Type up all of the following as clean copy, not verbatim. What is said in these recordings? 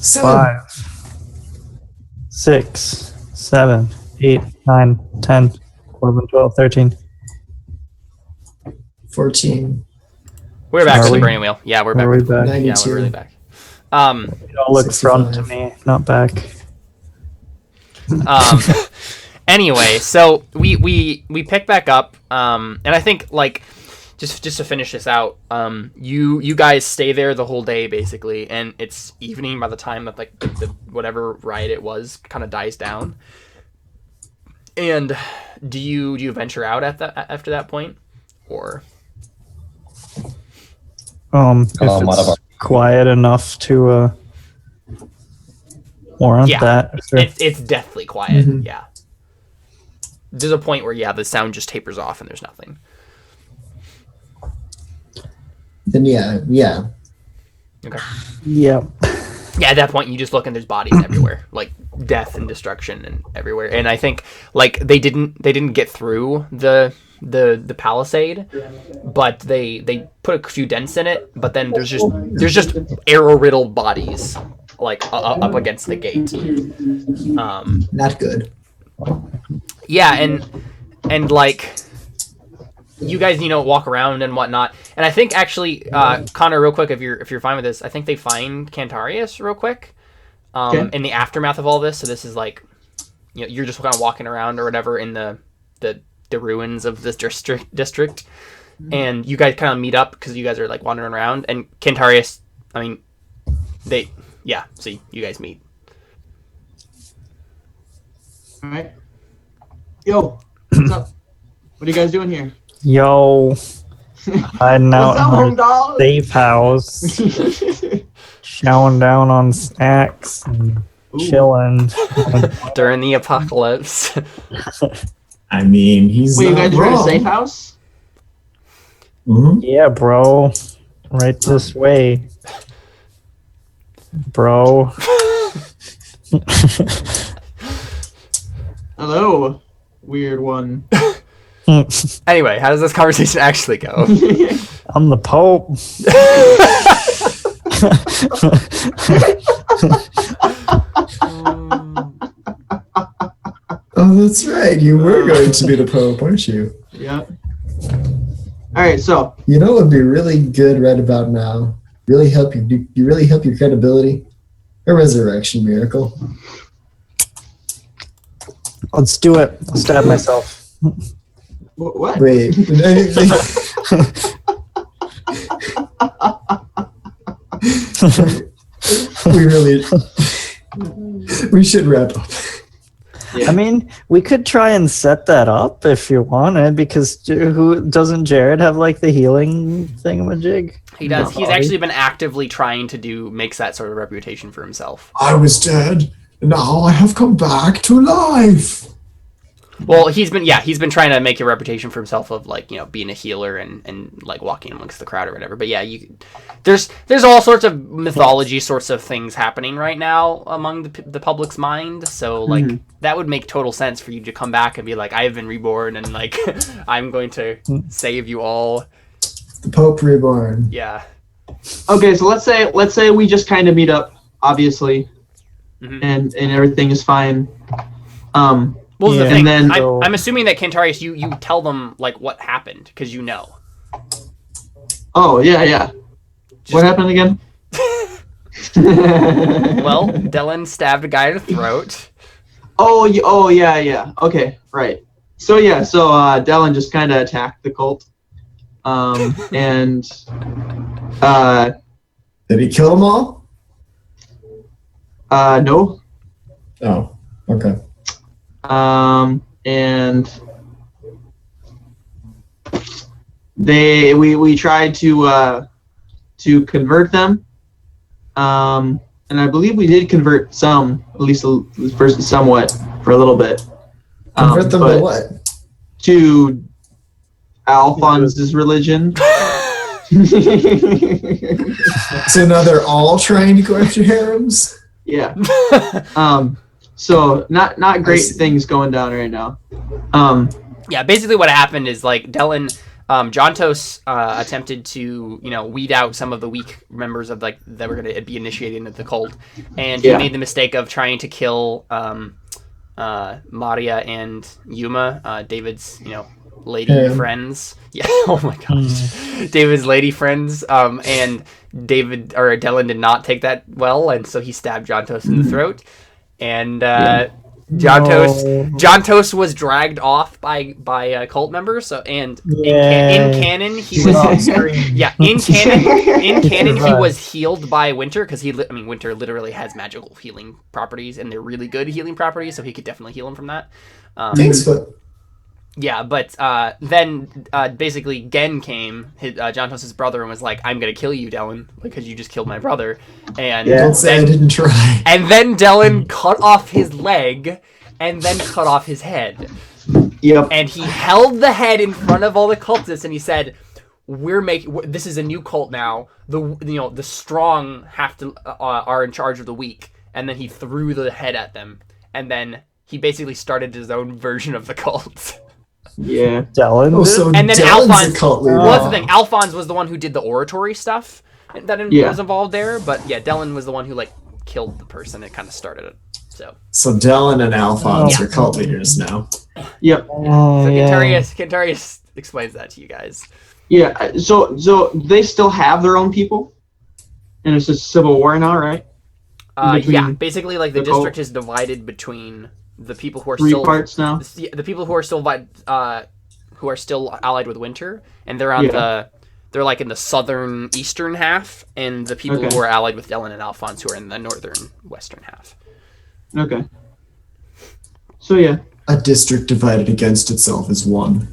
7. 5, 6, 7, 8, 9, 10, 11, 12, 13. 14. We're back Are with the we? burning wheel. Yeah, we're back. Are we back? 92. Yeah, we're really back. It all look front to 65. me, not back. Anyway, so we pick back up, and I think like just to finish this out, you guys stay there the whole day basically, and it's evening by the time that like the whatever riot it was kind of dies down. And do you venture out after that point, or If it's quiet enough to warrant that. Sure. it's deathly quiet. Mm-hmm. Yeah, there's a point where the sound just tapers off and there's nothing. Then yeah. Okay. Yep. Yeah, at that point you just look and there's bodies everywhere, like death and destruction and everywhere. And I think like they didn't get through the palisade, but they put a few dents in it. But then there's just arrow riddled bodies like up against the gate. Not good. Yeah, and like you guys walk around and whatnot. And I think actually Connor, real quick, if you're fine with this, I think they find Cantarius real quick in the aftermath of all this. So this is like you're just kind of walking around or whatever in the ruins of this district, and you guys kind of meet up because you guys are like wandering around, and Cantarius, I mean, so you guys meet. All right. Yo, what's up? What are you guys doing here? Yo, hiding out What's up, in home our dog? safe house, chowing down on snacks and chilling. During the apocalypse. I mean, he's Wait, you not guys are in a wrong. safe house? Mm-hmm. Yeah, bro. Right this way. Bro. Hello, weird one. Anyway, how does this conversation actually go? I'm the Pope. Oh, that's right. You were going to be the Pope, weren't you? Yeah. All right, so You know what would be really good right about now? Really help you. You really help your credibility? A resurrection miracle. Let's do it. I'll stab myself. what? Wait. We should wrap up. Yeah. I mean, we could try and set that up if you wanted, because doesn't Jared have like the healing thingamajig? He does. He's actually been actively trying to makes that sort of reputation for himself. I was dead. Now I have come back to life. Well, he's been trying to make a reputation for himself of like, being a healer and like walking amongst the crowd or whatever. But yeah, there's all sorts of mythology sorts of things happening right now among the public's mind. So like that would make total sense for you to come back and be like, I have been reborn and like I'm going to save you all. The Pope reborn. Yeah. Okay, so let's say we just kind of meet up, obviously, and everything is fine. Well, Yeah. the thing, And then- I'm assuming that Cantarius, you tell them like what happened because you know. Oh yeah. What happened again? Well, Dylan stabbed a guy in the throat. Oh yeah. Okay, right. So Dallin just kind of attacked the cult, and Did he kill them all? no, Oh, okay. and we tried to convert them, and I believe we did convert some, at least first somewhat for a little bit. Convert them to but what? To Alphonse's religion. So now they're all trying to go after harems? Yeah. So not great things going down right now. Yeah, basically what happened is like Dylan Jontos attempted to, weed out some of the weak members of that were going to be initiated into the cult, and he made the mistake of trying to kill Maria and Yuma, David's, lady friends. Yeah. Oh my gosh. David's lady friends. And Dylan did not take that well, and so he stabbed Jontos in the throat, and Jontos was dragged off by cult members. So in canon he was in canon he was healed by Winter, because Winter literally has magical healing properties, and they're really good healing properties, so he could definitely heal him from that. Thanks, but yeah, but then basically Gen came, Jontos' brother, and was like, "I'm gonna kill you, Dylan, because you just killed my brother." And don't say I didn't try. And then Dylan cut off his leg, and then cut off his head. Yep. And he held the head in front of all the cultists, and he said, this is a new cult now. The strong are in charge of the weak." And then he threw the head at them, and then he basically started his own version of the cult. Yeah. Dylan. Oh, so And then Dylan's Alphonse. a cult leader. Well, that's the thing. Alphonse was the one who did the oratory stuff that was involved there. But yeah, Dylan was the one who killed the person. It kind of started it. So Dylan and Alphonse are cult leaders now. Yep. So Kentarius explains that to you guys. Yeah. So they still have their own people, and it's just civil war now, right? Yeah. Basically, the district is divided between the people who are three parts now. The people who are still allied with Winter, and they're on they're in the southern eastern half, and the people who are allied with Dylan and Alphonse, who are in the northern western half. Okay. So yeah. A district divided against itself is one.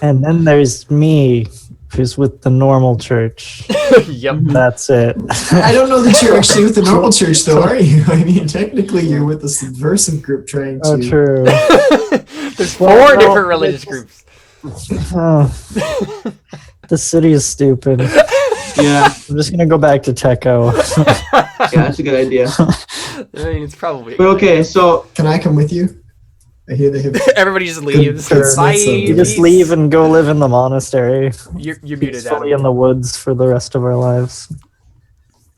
And then there's me, who's with the normal church. Yep. That's it. I don't know that you're actually with the normal church, though, are you? I mean, technically, you're with the subversive group trying to. Oh, true. There's four different religious groups. The city is stupid. Yeah. I'm just gonna go back to Techo. Yeah, that's a good idea. It's probably. But okay, so Can I come with you? I hear they have. Everybody just leaves. Good- Bye. You just leave and go live in the monastery. You're muted, Fully Adam. in the woods for the rest of our lives.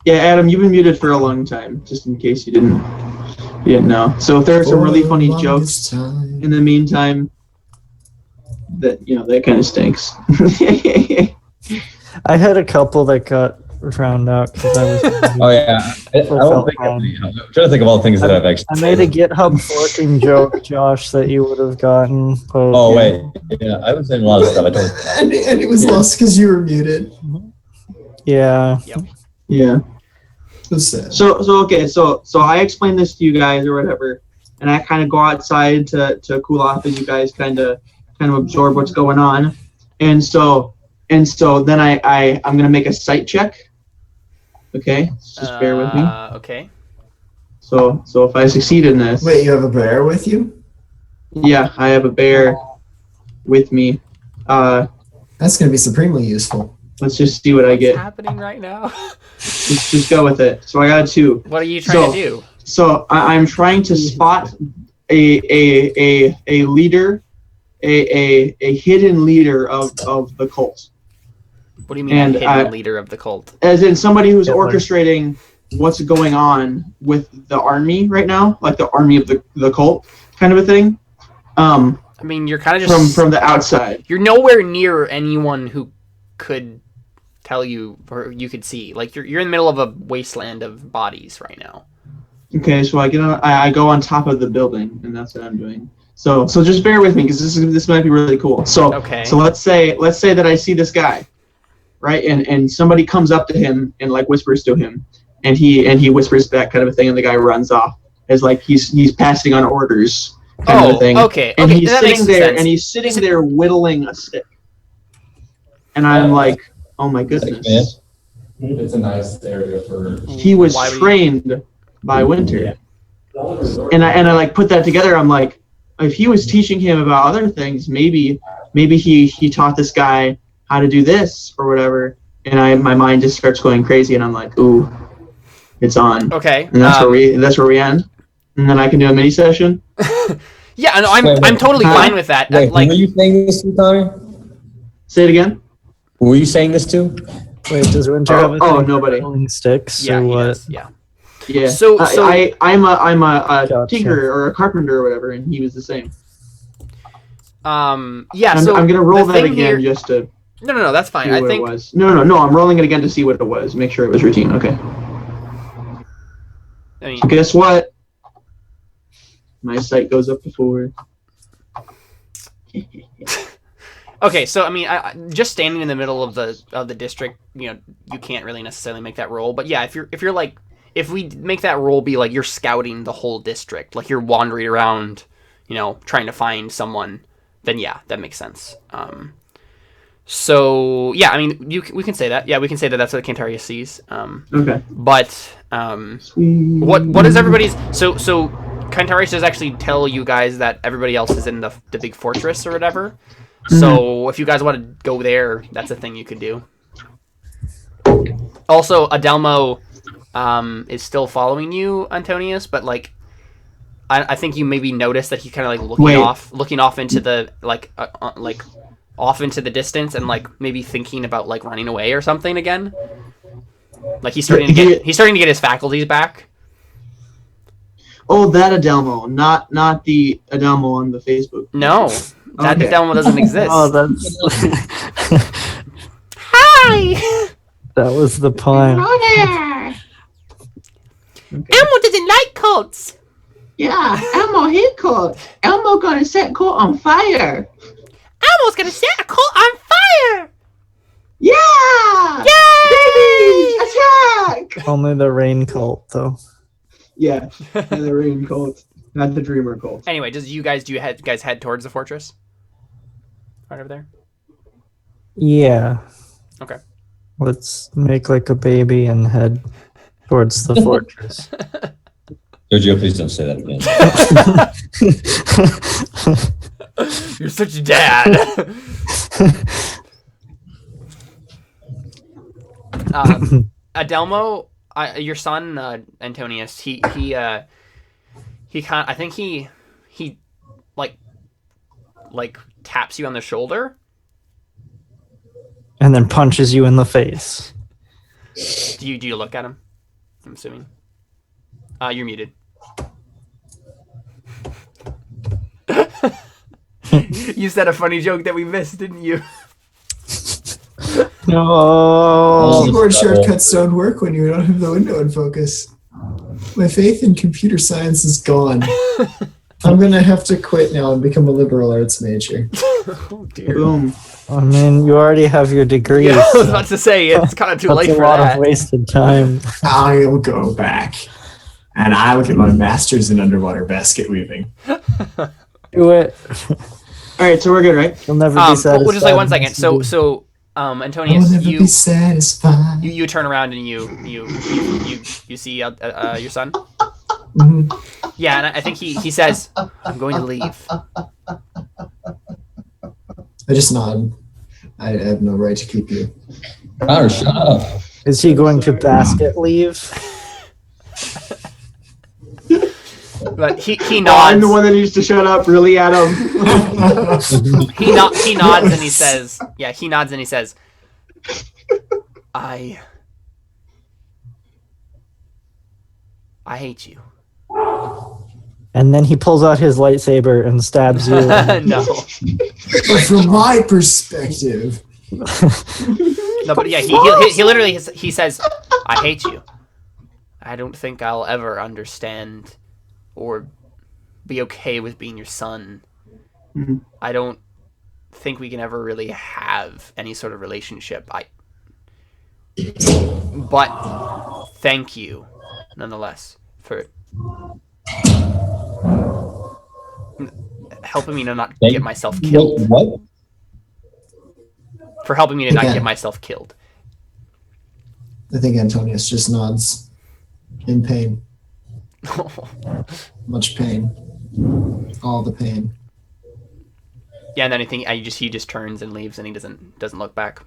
yeah, Adam, you've been muted for a long time, just in case you didn't know. So if there are some really funny jokes in the meantime, that kind of stinks. I had a couple that got drowned out because I was. Oh yeah, I don't think. I'm trying to think of all the things that I've actually. I made a GitHub forking joke, Josh, that you would have gotten. But, Oh wait, yeah, I was saying a lot of stuff. I told. and it was lost because you were muted. Yeah. Yeah. So sad. So okay, so I explained this to you guys or whatever, and I kind of go outside to cool off, and you guys kind of absorb what's going on, and so then I'm gonna make a sight check. Okay, just bear with me. Okay. So if I succeed in this, Wait, you have a bear with you? yeah, I have a bear with me. That's going to be supremely useful. Let's just see what I What's get. happening right now? Just go with it. So I got a 2. What are you trying to do? So I'm trying to spot a leader, a hidden leader of the cult. What do you mean, And a hidden leader of the cult? As in somebody who's Hitler. orchestrating what's going on with the army right now, like the army of the cult kind of a thing. I mean, you're kind of just From the outside. You're nowhere near anyone who could tell you or you could see. Like you're in the middle of a wasteland of bodies right now. Okay, so I go on top of the building, and that's what I'm doing. So just bear with me because this might be really cool. So Okay. So let's say that I see this guy, right? And somebody comes up to him and whispers to him, and he whispers back kind of a thing, and the guy runs off as he's passing on orders kind of a thing. Okay. And he's that makes sitting there sense. and he's sitting there whittling a stick. And I'm like, oh my goodness. It's a nice area for. He was Why would trained by Winter. And I put that together. I'm like, if he was teaching him about other things, maybe he taught this guy how to do this or whatever. And my mind just starts going crazy, and I'm like, ooh, it's on. Okay. And that's where we end. And then I can do a mini session. Yeah, no, I'm Wait, totally huh? fine with that. Wait, Like, who are you saying this to, Tommy? Say it again. Who were you saying this to? Wait, does Winter have a Oh, thing for nobody. rolling sticks? Yeah, or he what? does. Yeah. Yeah. So I'm a Gotcha. tinker or a carpenter or whatever, and he was the same. Yeah. I'm, So I'm gonna roll the that thing again here- just to No, that's fine. see I what think it was. No. I'm rolling it again to see what it was. Make sure it was routine. Okay. I mean, Guess what? My sight goes up to 4. okay. So I mean, just standing in the middle of the district, you can't really necessarily make that roll. But yeah, if we make that roll be like you're scouting the whole district, like you're wandering around, trying to find someone, then yeah, that makes sense. So yeah, I mean, we can say that. Yeah, we can say that that's what Cantarius sees. Okay. But what is everybody's? So Cantarius does actually tell you guys that everybody else is in the big fortress or whatever. So if you guys want to go there, that's a thing you could do. Also, Adelmo is still following you, Antonius, but like I think you maybe noticed that he's kind of like looking off into the off into the distance and like maybe thinking about like running away or something again. Like he's starting to get his faculties back. Oh, that Adelmo, not the Adelmo on the Facebook. No, that Okay. Adelmo doesn't exist. Oh, that's Hi! that was the pun. Elmo doesn't like cults. Yeah, Elmo hate cult. Elmo gonna set cult on fire. Elmo's gonna set a cult on fire! Yeah! Yay! Babies, attack! Only the rain cult, though. Yeah, and the rain cult, not the dreamer cult. Anyway, do you guys head towards the fortress? Right over there? Yeah. Okay. Let's make like a baby and head towards the fortress. Sergio, please don't say that again. You're such a dad. Adelmo, your son Antonius, he kind I think he like taps you on the shoulder. And then punches you in the face. Do you look at him? I'm assuming. You're muted. You said a funny joke that we missed, didn't you? No. Keyboard shortcuts don't work when you don't have the window in focus. My faith in computer science is gone. I'm gonna have to quit now and become a liberal arts major. Oh dear. Boom. I mean, you already have your degree. Yeah, I was about to say it's kind of too late That's for a lot that. of wasted time. I'll go back and I'll get my master's in underwater basket weaving. Do it. All right, so we're good, right? You'll never be satisfied. Well, just like 1 second. So Antonius, I'll never be satisfied. you turn around and you see your son. Mhm. Yeah, and I think he says, "I'm going to leave." I just nod. I have no right to keep you. Connor, shut up. Is he going to basket leave? But he I'm nods. the one that needs to shut up, really, Adam. He nods and he says, "Yeah." He nods and he says, "I hate you." And then he pulls out his lightsaber and stabs you. No, But from my perspective, no, but yeah, he literally he says, "I hate you. I don't think I'll ever understand or be okay with being your son. Mhm. I don't think we can ever really have any sort of relationship. But thank you, nonetheless, for helping me to not get myself killed. What? For helping me to not Okay. get myself killed." I think Antonius just nods in pain. Much pain. All the pain. Yeah, and then he just turns and leaves, and he doesn't look back.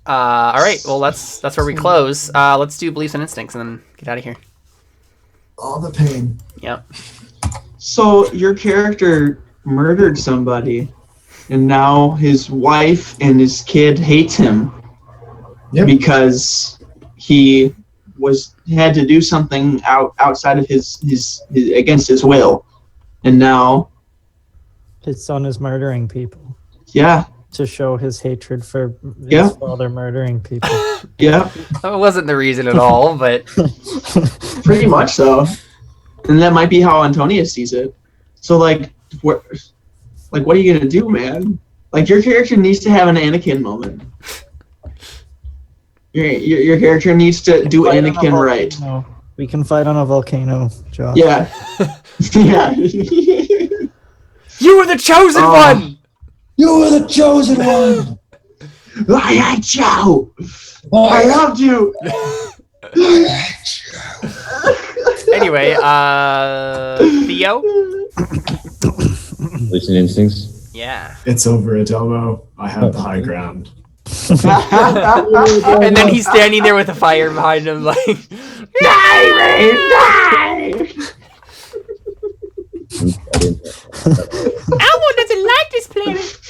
All right, well that's where we close. Let's do beliefs and instincts, and then get out of here. All the pain. Yep. So your character murdered somebody, and now his wife and his kid hates him because he had to do something outside of his against his will, and now His son is murdering people yeah. to show his hatred for his father murdering people. Yeah, That wasn't the reason at all, but pretty much so. And that might be how Antonius sees it. So what are you gonna do, man? Like, your character needs to have an Anakin moment. Your character needs to do Anakin right. We can fight on a volcano, Josh. Yeah. Yeah. you were the chosen one. You were the chosen one. I hate you. I loved you. Anyway, Theo. Listen instincts. Yeah. It's over, Adelmo. I have the high ground. And then he's standing there with a fire behind him, like, Die, Ray, die! Elmo doesn't like this planet.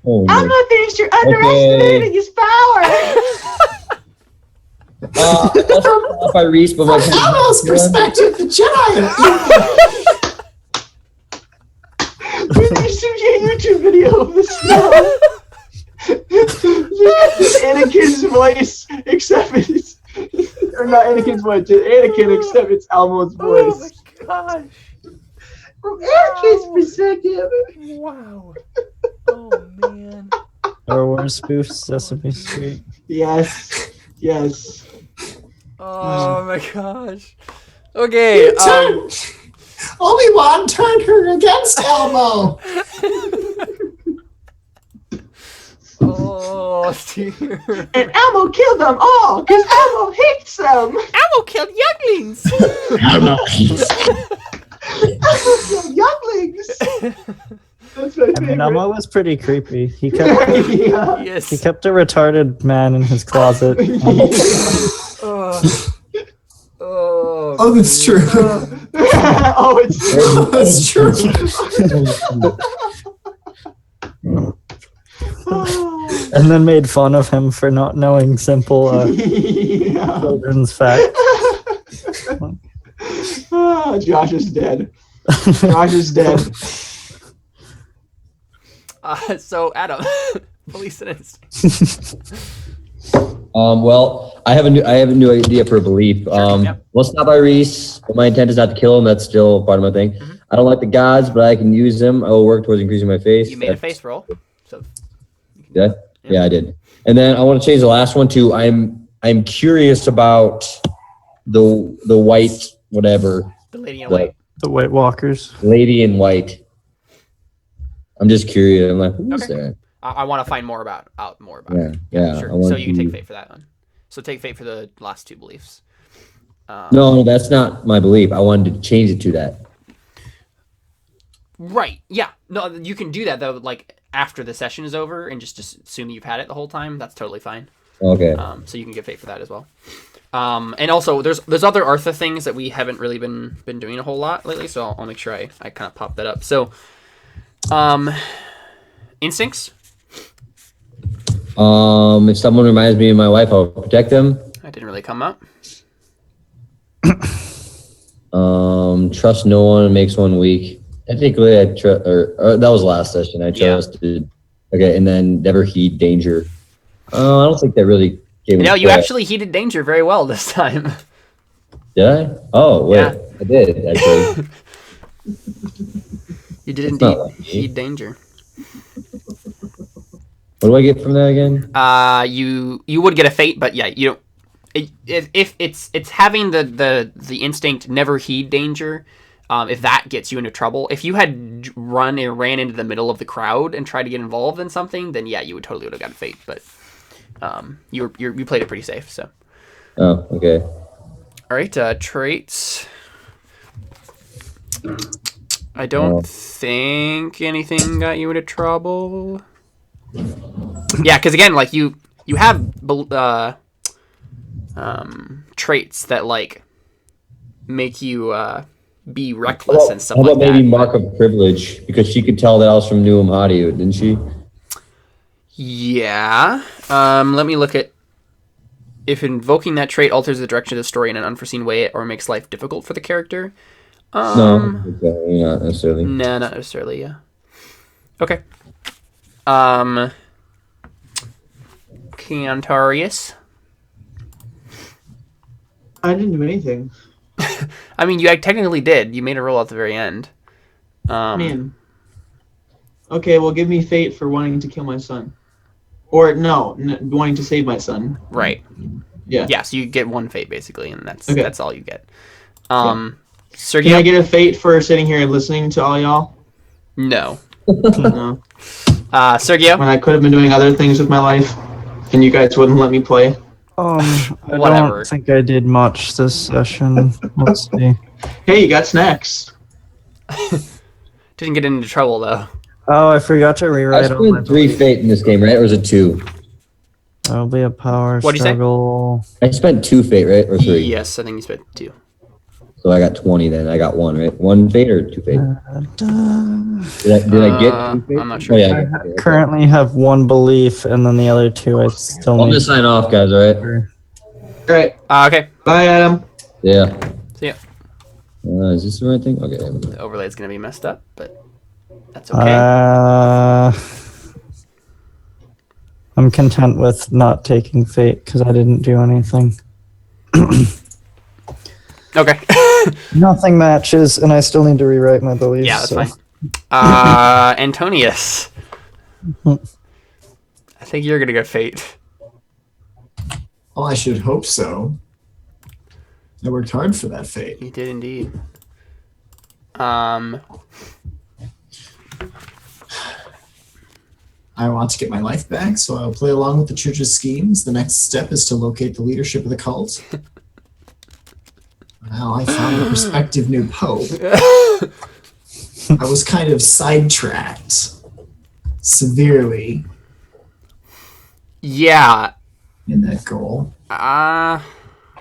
Oh, I'm no. not thinks you're underestimating his power. Let's stop by Reese, but my Elmo's perspective, the Jedi. There should be a YouTube video of this now. Anakin's voice, except it's or not Anakin's voice, Anakin except it's Elmo's voice. Oh my gosh. From Anakin's perspective. Wow. Oh man. Star Wars spoof Sesame Street. Yes. Yes. Oh my gosh. Okay. Obi-Wan turned her against Elmo. Oh dear. And Elmo killed them all because Elmo hates them. Elmo killed younglings. Elmo killed younglings. That's my I mean, favorite. Elmo was pretty creepy. He kept Yeah. Yes. he kept a retarded man in his closet. Oh. Oh. Oh, that's true. Oh, it's true. That's true. And then made fun of him for not knowing simple Yeah. children's facts. Oh, Josh is dead. Josh is dead. So Adam, police and instinct. Well, I have a new idea for a belief. Yep. Let's stop by Reese. But my intent is not to kill him. That's still part of my thing. Mhm. I don't like the gods, but I can use them. I will work towards increasing my face. You made a face roll. So. Did I? Yeah, I did. And then I want to change the last one to I'm curious about the white whatever, The lady in the white. The White Walkers. lady in white. I'm just curious. I'm like, who's Okay. that? I want to find more about Yeah, yeah. Sure. I want So you can take to- fate for that one. So take fate for the last two beliefs. No, that's not my belief. I wanted to change it to that. Right. Yeah. No, you can do that though. Like after the session is over, and just assume you've had it the whole time. That's totally fine. Okay. So you can get fate for that as well. And also there's other Artha things that we haven't really been doing a whole lot lately. So I'll make sure I kind of pop that up. So, instincts. If someone reminds me of my wife, I'll protect them. That didn't really come up. Trust no one makes one weak. Technically, I trust, or that was last session. I Yeah. trusted. Okay, and then never heed danger. I don't think that really gave me. No, you credit. actually heeded danger very well this time. Did I? Oh wait, Yeah. I did actually. You did It's not indeed like me. heed danger. What do I get from that again? You would get a fate, but yeah, you don't. If it's having the instinct never heed danger, if that gets you into trouble. If you had ran into the middle of the crowd and tried to get involved in something, then yeah, you would totally would have gotten fate. But you played it pretty safe. So Oh, okay. all right, traits. I don't think anything got you into trouble. Yeah, because again, like you have traits that like make you be reckless and stuff How like about maybe that. mark of privilege? Because she could tell that I was from Newham Audio, didn't she? Yeah. Let me look at if invoking that trait alters the direction of the story in an unforeseen way or makes life difficult for the character. No, not necessarily. Nah, not necessarily. Yeah. Okay. Cantarius. I didn't do anything. I mean, you technically did. You made a roll at the very end. Man. Okay, well, give me fate for wanting to kill my son. Or, no, wanting to save my son. Right. Yeah. Yeah, so you get one fate, basically, and that's Okay. that's all you get. Can Sergio? I get a fate for sitting here and listening to all y'all? No. No. Sergio? When I could have been doing other things with my life, and you guys wouldn't let me play. I Whatever. don't think I did much this session. Let's see. Hey, you got snacks. Didn't get into trouble, though. Oh, I forgot to I rewrite all my spent 3 fate in this game, right? Or was it 2? That'll be a power What'd you say? struggle. I spent 2 fate, right? Or 3? Yes, I think you spent 2. So I got 20 then. I got 1, right? 1 fate or 2 fate? Did I get 2 fate? I'm not sure. Oh, yeah. I I got 2, okay. currently have 1 belief, and then the other 2 I still I'm need. gonna sign off, guys, alright? All right. Okay. Bye, Adam. Yeah. See ya. Is this the right thing? Okay. The overlay is going to be messed up, but that's okay. I'm content with not taking fate because I didn't do anything. Okay. Nothing matches, and I still need to rewrite my beliefs. Yeah, that's so. fine. Antonius. I think you're going to go fate. Well, I should hope so. I worked hard for that fate. You did indeed. I want to get my life back, so I'll play along with the church's schemes. The next step is to locate the leadership of the cult. Well, I found a prospective new pope. I was kind of sidetracked severely Yeah. in that goal. I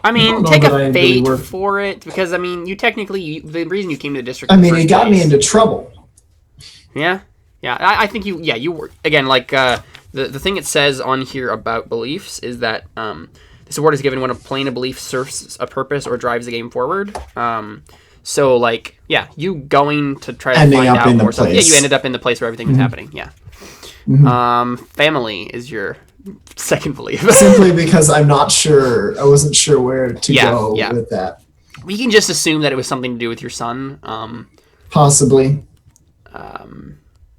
don't mean, know take that I a really fate worked- for it because I mean, you technically the reason you came to the district. I in the mean, it first got me place- into trouble. Yeah, yeah. I think you were again like the thing it says on here about beliefs is that this award is given when a plane of belief serves a purpose or drives the game forward. So like yeah, you going to try to Ending find up out in the more stuff. Yeah, place. you ended up in the place where everything was happening. Yeah. Family is your second belief. Simply because I'm not sure. I wasn't sure where to go yeah. with that. We can just assume that it was something to do with your son. Possibly.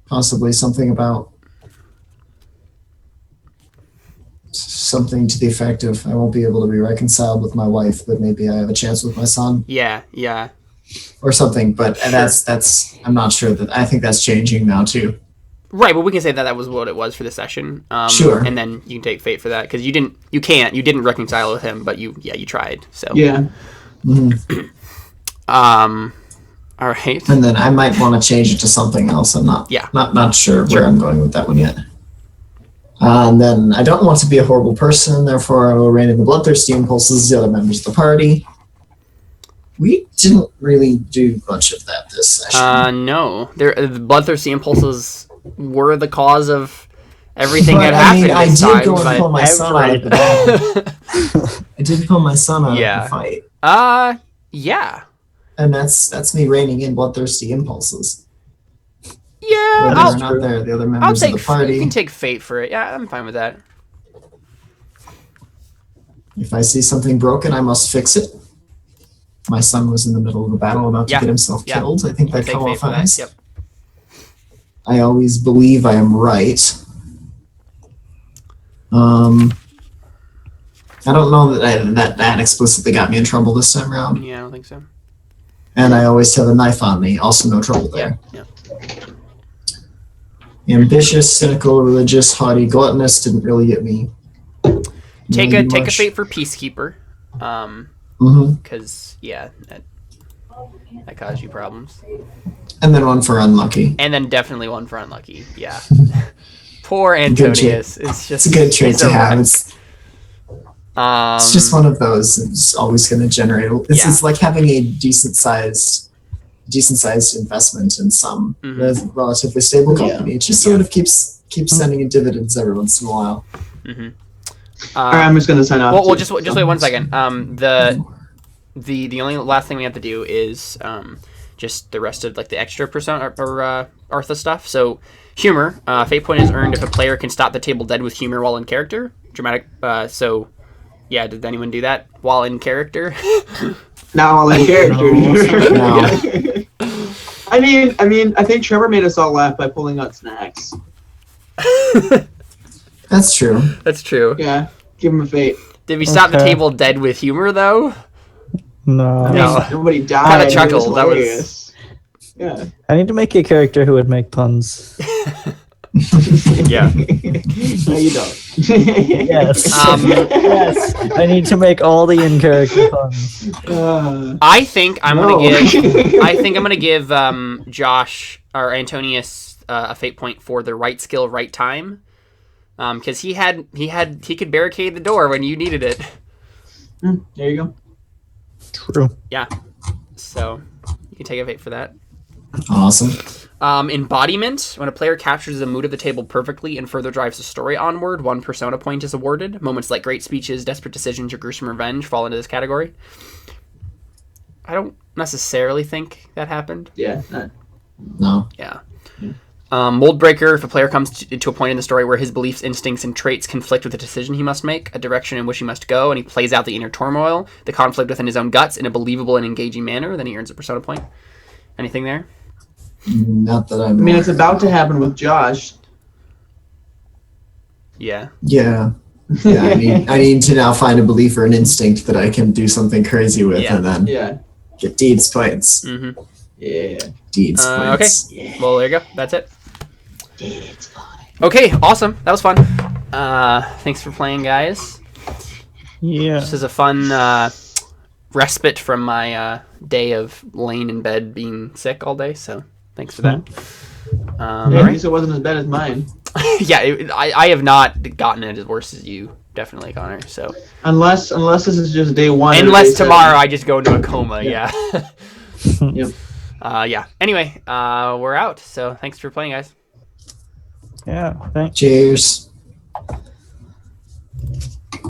Possibly something about something to the effect of I won't be able to be reconciled with my wife, but maybe I have a chance with my son Yeah, yeah. or something. But Sure. that's I'm not sure that I think that's changing now too. Right, but we can say that that was what it was for the session. Sure. And then you can take fate for that because you didn't reconcile with him, but you tried. So Yeah. all right. And then I might want to change it to something else. I'm not Yeah. not sure Sure. where I'm going with that one yet. And then I don't want to be a horrible person, therefore I will rein in the bloodthirsty impulses of the other members of the party. We didn't really do much of that this session. No, the bloodthirsty impulses were the cause of everything But, that I happened mean, I this did time. go and pull my son out of the battle. I did pull my son out Yeah. of the fight. Yeah. And that's me reining in bloodthirsty impulses. Yeah, Whether or I'll not they're the other take members of the you party. can take fate for it. Yeah, I'm fine with that. If I see something broken, I must fix it. My son was in the middle of a battle about to Yeah. get himself Yeah. killed. I think I'll that take fate for that. qualifies. Yep. I always believe I am right. I don't know that explicitly got me in trouble this time around. Yeah, I don't think so. And I always have a knife on me. Also no trouble there. Yeah. Ambitious, cynical, religious, haughty, gluttonous didn't really get me. Take really a much. fate for peacekeeper. Mhm. Because yeah, that caused you problems. And then one for unlucky. And then definitely one for unlucky. Yeah. Poor Good trait. Antonius. It's just It's a good trait he's to a have. wreck. It's just one of those. It's always going to generate. It's Yeah. like having a decent sized decent sized investment in some Mhm. relatively stable company. It just sort of keeps sending in dividends every once in a while. Mhm. All right, I'm just gonna sign off. Well, too. just wait 1 second. The only last thing we have to do is just the rest of like the extra persona or Artha stuff. So humor, fate point is earned if a player can stop the table dead with humor while in character. Dramatic. So yeah, did anyone do that while in character? Now I'll in character. No. I mean, I think Trevor made us all laugh by pulling out snacks. That's true. That's true. Yeah, give him a fate. Did we stop the Okay. table dead with humor though? No. I mean, No. nobody died. Kinda It was chuckled, that was- hilarious. Yeah. I need to make a character who would make puns. Yeah. No, you don't. Yes. Yes. I need to make all the in-character puns. I think I'm No. gonna give Josh or Antonius a fate point for the right skill, right time. Because he could barricade the door when you needed it. There you go. True. Yeah. So you can take a fate for that. Awesome. Embodiment. When a player captures the mood of the table perfectly and further drives the story onward, 1 persona point is awarded. Moments like great speeches, desperate decisions, or gruesome revenge fall into this category. I don't necessarily think that happened. Yeah. No. Yeah. Moldbreaker. If a player comes to a point in the story where his beliefs, instincts, and traits conflict with the decision he must make, a direction in which he must go, and he plays out the inner turmoil, the conflict within his own guts in a believable and engaging manner, then he earns a persona point. Anything there? Not that I mean, it's about to happen with Josh. Yeah. Yeah. Yeah. I need to now find a belief or an instinct that I can do something crazy with, Yeah. and then Yeah. get deeds points. Mm-hmm. Yeah. Deeds points. Yeah. Well, there you go. That's it. Okay, awesome. That was fun. Thanks for playing, guys. Yeah. This is a fun respite from my day of laying in bed being sick all day, so thanks for that. Yeah, All at right. least it wasn't as bad as mine. Yeah, I have not gotten it as worse as you, definitely, Connor. So Unless this is just day one. unless day seven. tomorrow I just go into a coma, yeah. Yep. Yeah. Anyway, we're out. So thanks for playing, guys. Yeah. Thanks. Cheers.